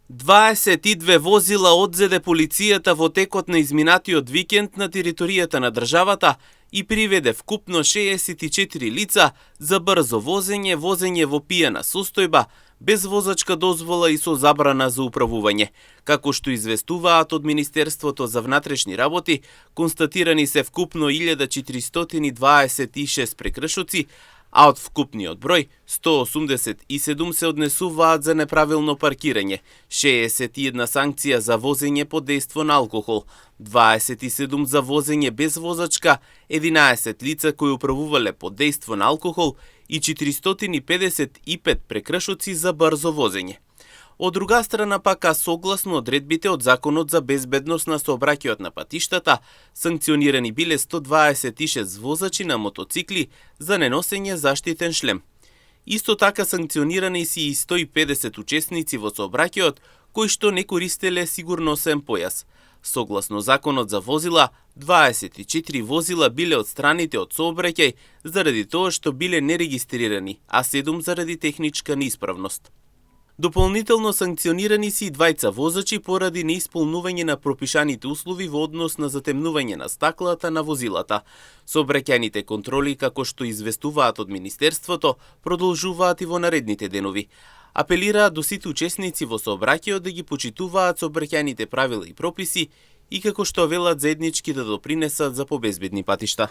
22 возила одзеде полицијата во текот на изминатиот викенд на територијата на државата и приведе вкупно 64 лица за брзо возење во пијана состојба, без возачка дозвола и со забрана за управување. Како што известуваат од Министерството за внатрешни работи, констатирани се вкупно 1426 прекршоци, а од вкупниот број 187 се однесуваат за неправилно паркирање, 61 санкција за возење под дејство на алкохол, 27 за возење без возачка, 11 лица кои управувале под дејство на алкохол и 455 прекршоци за брзо возење. Од друга страна пака, согласно одредбите од Законот за безбедност на сообраќајот на патиштата, санкционирани биле 126 возачи на мотоцикли за неносење заштитен шлем. Исто така санкционирани си и 150 учесници во сообраќајот кои што не користеле сигурносен појас. Согласно Законот за возила, 24 возила биле отстраните од сообраќај заради тоа што биле нерегистрирани, а 7 заради техничка неисправност. Дополнително санкционирани си и двајца возачи поради неисполнување на пропишаните услови во однос на затемнување на стаклата на возилата. Сообраќајните контроли, како што известуваат од Министерството, продолжуваат и во наредните денови. Апелираат до сите учесници во сообраќајот да ги почитуваат сообраќајните правила и прописи и како што велат заеднички да допринесат за побезбедни патишта.